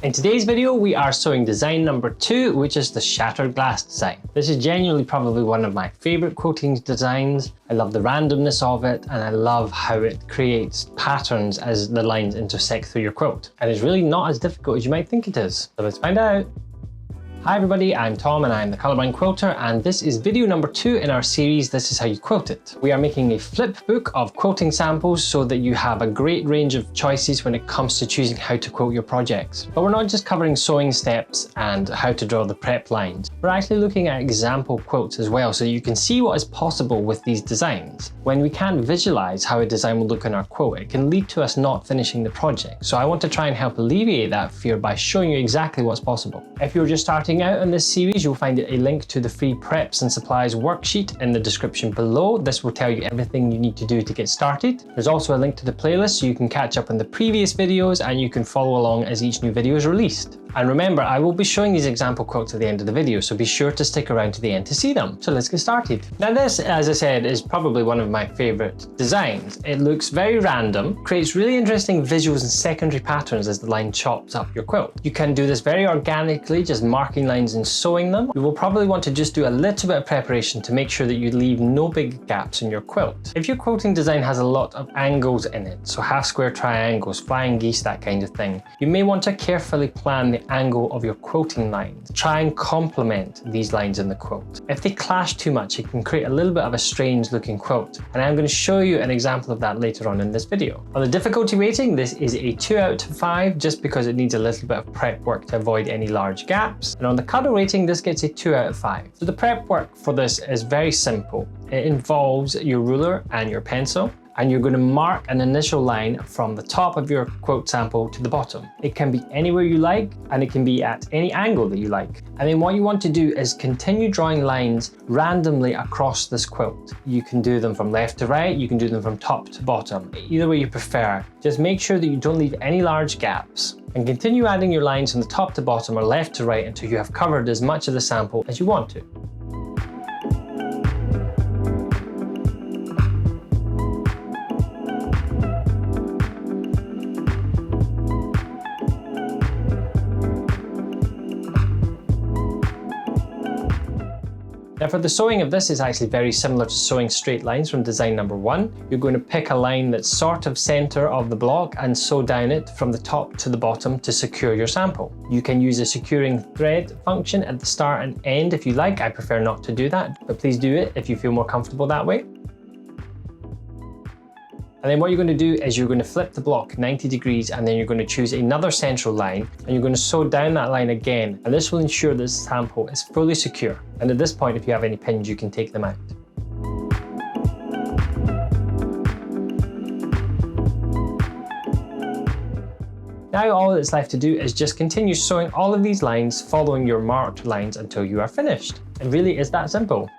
In today's video, we are sewing design number 2, which is the shattered glass design. This is genuinely probably one of my favorite quilting designs. I love the randomness of it, and I love how it creates patterns as the lines intersect through your quilt. And it's really not as difficult as you might think it is. So let's find out. Hi everybody, I'm Tom and I'm the Colorblind Quilter, and this is video number 2 in our series, This is How You Quilt It. We are making a flip book of quilting samples so that you have a great range of choices when it comes to choosing how to quilt your projects. But we're not just covering sewing steps and how to draw the prep lines. We're actually looking at example quilts as well, so you can see what is possible with these designs. When we can't visualize how a design will look in our quilt, it can lead to us not finishing the project. So I want to try and help alleviate that fear by showing you exactly what's possible. If you're just starting out in this series, you'll find a link to the free preps and supplies worksheet in the description below. This will tell you everything you need to do to get started. There's also a link to the playlist so you can catch up on the previous videos and you can follow along as each new video is released. And remember, I will be showing these example quilts at the end of the video, so be sure to stick around to the end to see them. So let's get started. Now this, as I said, is probably one of my favorite designs. It looks very random, creates really interesting visuals and secondary patterns as the line chops up your quilt. You can do this very organically, just marking lines and sewing them. You will probably want to just do a little bit of preparation to make sure that you leave no big gaps in your quilt. If your quilting design has a lot of angles in it, so half square triangles, flying geese, that kind of thing, you may want to carefully plan the angle of your quilting lines. Try and complement these lines in the quilt. If they clash too much, it can create a little bit of a strange looking quilt, and I'm going to show you an example of that later on in this video. On the difficulty rating, this is a 2 out of 5 just because it needs a little bit of prep work to avoid any large gaps, and on the cuddle rating, this gets a 2 out of 5. So the prep work for this is very simple. It involves your ruler and your pencil, and you're going to mark an initial line from the top of your quilt sample to the bottom. It can be anywhere you like, and it can be at any angle that you like. And then what you want to do is continue drawing lines randomly across this quilt. You can do them from left to right, you can do them from top to bottom, either way you prefer. Just make sure that you don't leave any large gaps, and continue adding your lines from the top to bottom or left to right until you have covered as much of the sample as you want to. Now for the sewing of this, is actually very similar to sewing straight lines from design number 1. You're going to pick a line that's sort of center of the block and sew down it from the top to the bottom to secure your sample. You can use a securing thread function at the start and end if you like. I prefer not to do that, but please do it if you feel more comfortable that way. And then what you're going to do is you're going to flip the block 90 degrees, and then you're going to choose another central line, and you're going to sew down that line again, and this will ensure this sample is fully secure. And at this point, if you have any pins, you can take them out. Now all that's left to do is just continue sewing all of these lines, following your marked lines until you are finished. It really is that simple.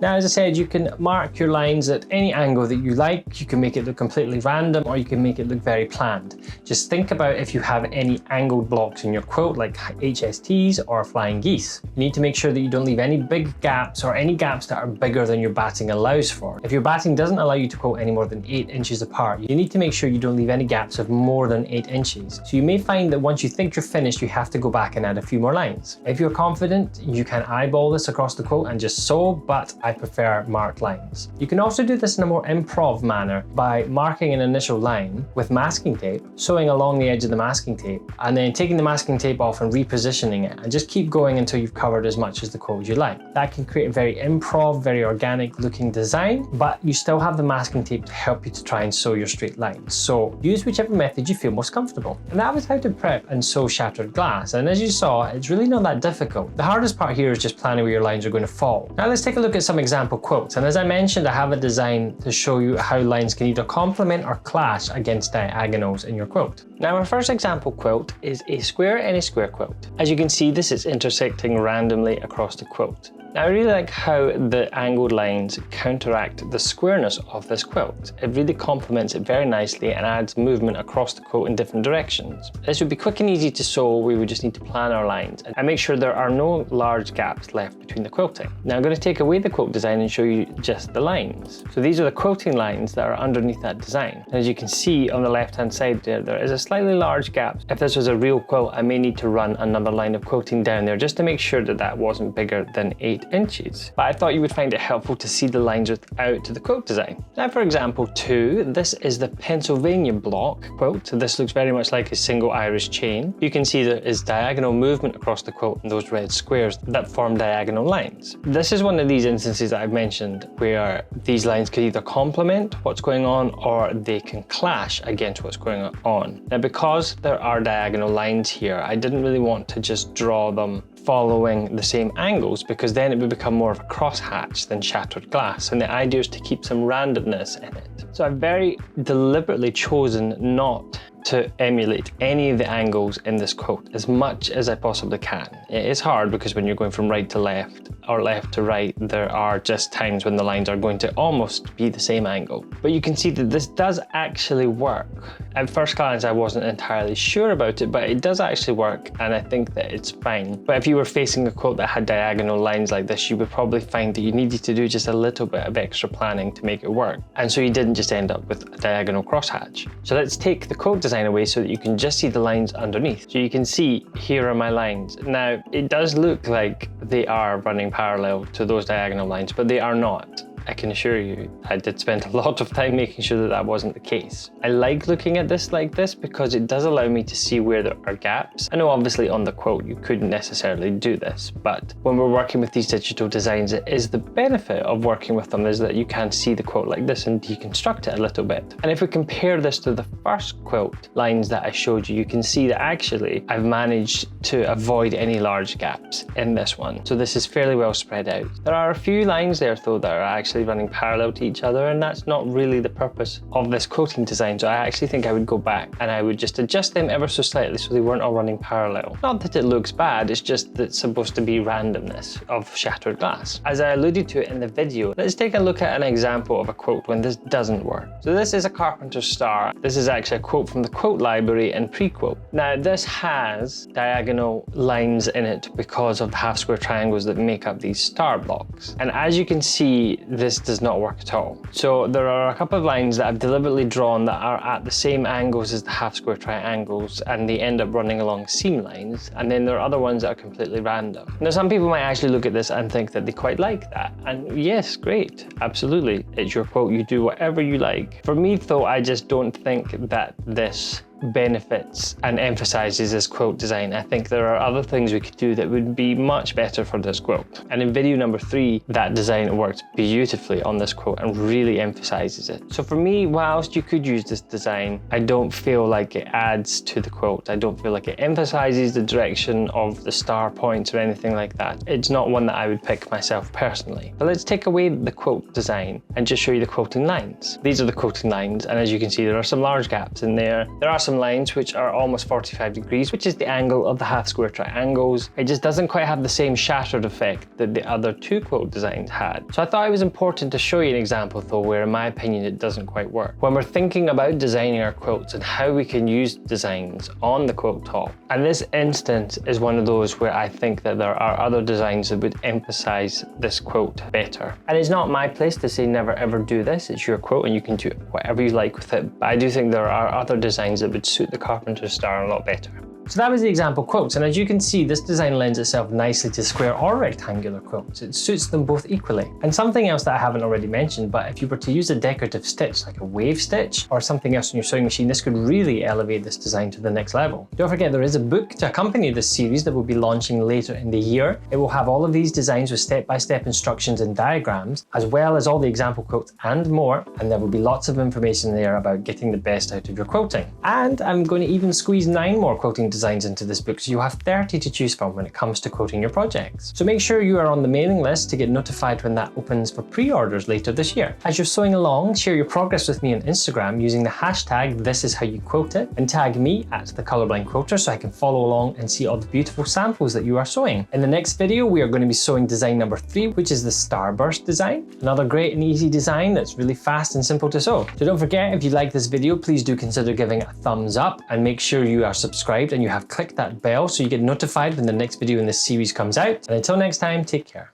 Now, as I said, you can mark your lines at any angle that you like. You can make it look completely random, or you can make it look very planned. Just think about if you have any angled blocks in your quilt, like HSTs or flying geese. You need to make sure that you don't leave any big gaps or any gaps that are bigger than your batting allows for. If your batting doesn't allow you to quilt any more than 8 inches apart, you need to make sure you don't leave any gaps of more than 8 inches. So you may find that once you think you're finished, you have to go back and add a few more lines. If you're confident, you can eyeball this across the quilt and just sew, but I prefer marked lines. You can also do this in a more improv manner by marking an initial line with masking tape, sewing along the edge of the masking tape, and then taking the masking tape off and repositioning it, and just keep going until you've covered as much as the quilt you like. That can create a very improv, very organic looking design, but you still have the masking tape to help you to try and sew your straight lines. So use whichever method you feel most comfortable. And that was how to prep and sew shattered glass. And as you saw, it's really not that difficult. The hardest part here is just planning where your lines are going to fall. Now let's take a look at some example quilts, and as I mentioned, I have a design to show you how lines can either complement or clash against diagonals in your quilt. Now our first example quilt is a square in a square quilt. As you can see, this is intersecting randomly across the quilt. Now I really like how the angled lines counteract the squareness of this quilt. It really complements it very nicely and adds movement across the quilt in different directions. This would be quick and easy to sew. We would just need to plan our lines and make sure there are no large gaps left between the quilting. Now I'm going to take away the quilt design and show you just the lines. So these are the quilting lines that are underneath that design. And as you can see on the left hand side there is a slightly large gap. If this was a real quilt, I may need to run another line of quilting down there just to make sure that that wasn't bigger than 8 inches. But I thought you would find it helpful to see the lines without the quilt design. Now for example 2, this is the Pennsylvania block quilt. So this looks very much like a single Irish chain. You can see there is diagonal movement across the quilt and those red squares that form diagonal lines. This is one of these instances that I've mentioned where these lines could either complement what's going on or they can clash against what's going on. Now because there are diagonal lines here, I didn't really want to just draw them following the same angles because then it would become more of a crosshatch than shattered glass, and the idea is to keep some randomness in it. So I've very deliberately chosen not to emulate any of the angles in this quilt as much as I possibly can. It is hard because when you're going from right to left or left to right, there are just times when the lines are going to almost be the same angle. But you can see that this does actually work. At first glance, I wasn't entirely sure about it, but it does actually work and I think that it's fine. But if you were facing a quilt that had diagonal lines like this, you would probably find that you needed to do just a little bit of extra planning to make it work. And so you didn't just end up with a diagonal crosshatch. So let's take the quilt design away so that you can just see the lines underneath. So you can see here are my lines. Now it does look like they are running parallel to those diagonal lines, but they are not. I can assure you, I did spend a lot of time making sure that that wasn't the case. I like looking at this like this because it does allow me to see where there are gaps. I know obviously on the quilt you couldn't necessarily do this, but when we're working with these digital designs, it is the benefit of working with them is that you can see the quilt like this and deconstruct it a little bit. And if we compare this to the first quilt lines that I showed you, you can see that actually I've managed to avoid any large gaps in this one. So this is fairly well spread out. There are a few lines there though that are actually running parallel to each other, and that's not really the purpose of this quilting design. So I actually think I would go back and I would just adjust them ever so slightly so they weren't all running parallel. Not that it looks bad, it's just that it's supposed to be randomness of shattered glass. As I alluded to in the video, let's take a look at an example of a quilt when this doesn't work. So this is a carpenter's star. This is actually a quote from the quilt library in pre-quilt. Now this has diagonal lines in it because of the half square triangles that make up these star blocks. And as you can see, this does not work at all. So there are a couple of lines that I've deliberately drawn that are at the same angles as the half square triangles and they end up running along seam lines, and then there are other ones that are completely random. Now some people might actually look at this and think that they quite like that, and yes, great, absolutely, it's your quilt, you do whatever you like. For me though, I just don't think that this benefits and emphasizes this quilt design. I think there are other things we could do that would be much better for this quilt. And in video number 3, that design works beautifully on this quilt and really emphasizes it. So for me, whilst you could use this design, I don't feel like it adds to the quilt. I don't feel like it emphasizes the direction of the star points or anything like that. It's not one that I would pick myself personally. But let's take away the quilt design and just show you the quilting lines. These are the quilting lines, and as you can see, there are some large gaps in there. There are some lines which are almost 45 degrees, which is the angle of the half square triangles. It just doesn't quite have the same shattered effect that the other 2 quilt designs had. So I thought it was important to show you an example though where in my opinion it doesn't quite work. When we're thinking about designing our quilts and how we can use designs on the quilt top, and this instance is one of those where I think that there are other designs that would emphasize this quilt better. And it's not my place to say never ever do this, it's your quilt and you can do whatever you like with it. But I do think there are other designs that would suit the carpenter's star a lot better. So that was the example quilts, and as you can see, this design lends itself nicely to square or rectangular quilts. It suits them both equally. And something else that I haven't already mentioned, but if you were to use a decorative stitch like a wave stitch or something else on your sewing machine, this could really elevate this design to the next level. Don't forget there is a book to accompany this series that will be launching later in the year. It will have all of these designs with step-by-step instructions and diagrams, as well as all the example quilts and more, and there will be lots of information there about getting the best out of your quilting. And I'm going to even squeeze 9 more quilting designs designs into this book, so you have 30 to choose from when it comes to quilting your projects. So make sure you are on the mailing list to get notified when that opens for pre-orders later this year. As you're sewing along, share your progress with me on Instagram using the hashtag #ThisIsHowYouQuilt and tag me at The Colorblind Quilter so I can follow along and see all the beautiful samples that you are sewing. In the next video, we are going to be sewing design number 3, which is the Starburst design. Another great and easy design that's really fast and simple to sew. So don't forget, if you like this video, please do consider giving it a thumbs up and make sure you are subscribed and you have clicked that bell so you get notified when the next video in this series comes out. And until next time, take care.